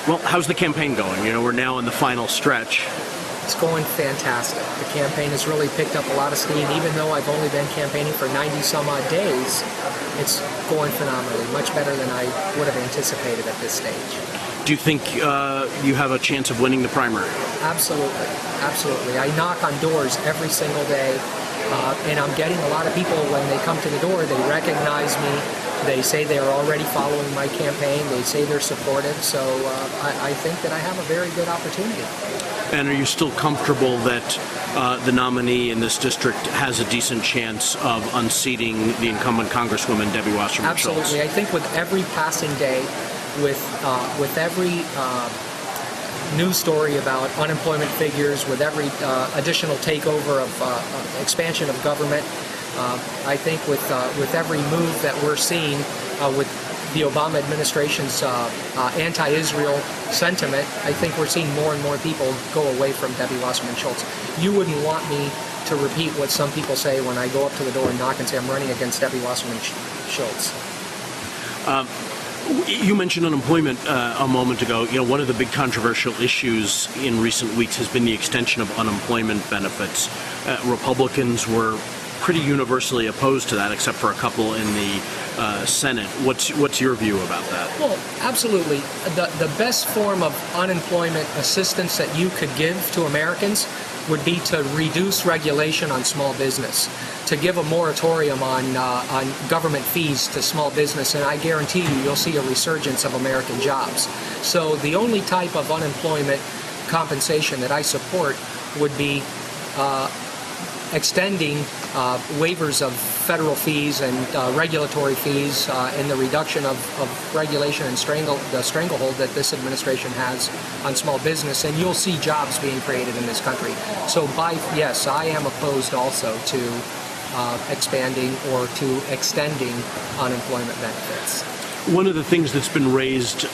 Well, how's the campaign going? We're now in the final stretch. It's going fantastic. The campaign has really picked up a lot of steam. Even though I've only been campaigning for 90 some odd days, it's going phenomenally, much better than I would have anticipated at this stage. Do you think you have a chance of winning the primary? Absolutely, absolutely. I knock on doors every single day, and I'm getting a lot of people when they come to the door, they recognize me. They say they're already following my campaign. They say they're supportive. So I think that I have a very good opportunity. And are you still comfortable that the nominee in this district has a decent chance of unseating the incumbent Congresswoman Debbie Wasserman Schultz? Absolutely. I think with every passing day, with every news story about unemployment figures, with every additional takeover of expansion of government, I think with every move that we're seeing with the Obama administration's anti-Israel sentiment, I think we're seeing more and more people go away from Debbie Wasserman Schultz. You wouldn't want me to repeat what some people say when I go up to the door and knock and say I'm running against Debbie Wasserman Schultz. You mentioned unemployment a moment ago. One of the big controversial issues in recent weeks has been the extension of unemployment benefits. Republicans were pretty universally opposed to that, except for a couple in the Senate. What's your view about that? Well, absolutely. The best form of unemployment assistance that you could give to Americans would be to reduce regulation on small business, to give a moratorium on government fees to small business, and I guarantee you'll see a resurgence of American jobs. So the only type of unemployment compensation that I support would be extending waivers of federal fees and regulatory fees and the reduction of regulation and the stranglehold that this administration has on small business, and you'll see jobs being created in this country. So yes, I am opposed also to expanding or to extending unemployment benefits. One of the things that's been raised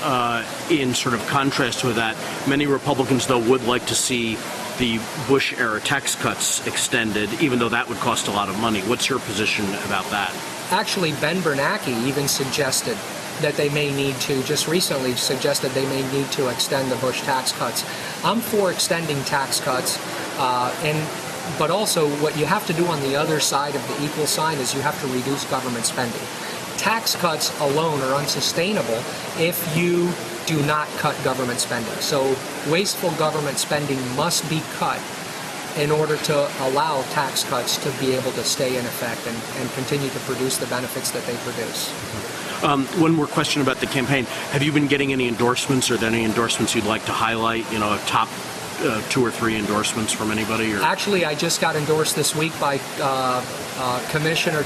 in sort of contrast with that, many Republicans, though, would like to see the Bush-era tax cuts extended, even though that would cost a lot of money. What's your position about that? Actually, Ben Bernanke even suggested that they may need to, just recently suggested they may need to extend the Bush tax cuts. I'm for extending tax cuts, but also what you have to do on the other side of the equal sign is you have to reduce government spending. Tax cuts alone are unsustainable if you do not cut government spending. So wasteful government spending must be cut in order to allow tax cuts to be able to stay in effect and continue to produce the benefits that they produce. One more question about the campaign. Have you been getting any endorsements, or are there any endorsements you'd like to highlight, top 2 or 3 endorsements from anybody? Or? Actually, I just got endorsed this week by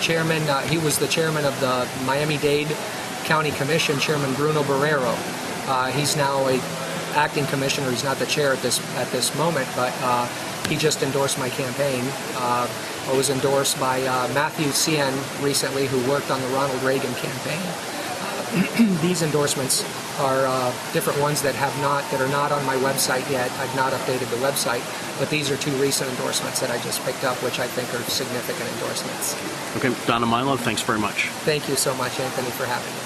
Chairman, he was the chairman of the Miami-Dade County Commission, Chairman Bruno Barrero. He's now a acting commissioner. He's not the chair at this moment, but he just endorsed my campaign. I was endorsed by Matthew Cien recently, who worked on the Ronald Reagan campaign. These endorsements are different ones that are not on my website yet. I've not updated the website, but these are 2 recent endorsements that I just picked up, which I think are significant endorsements. Okay, Donna, Milo, thanks very much. Thank you so much, Anthony, for having me.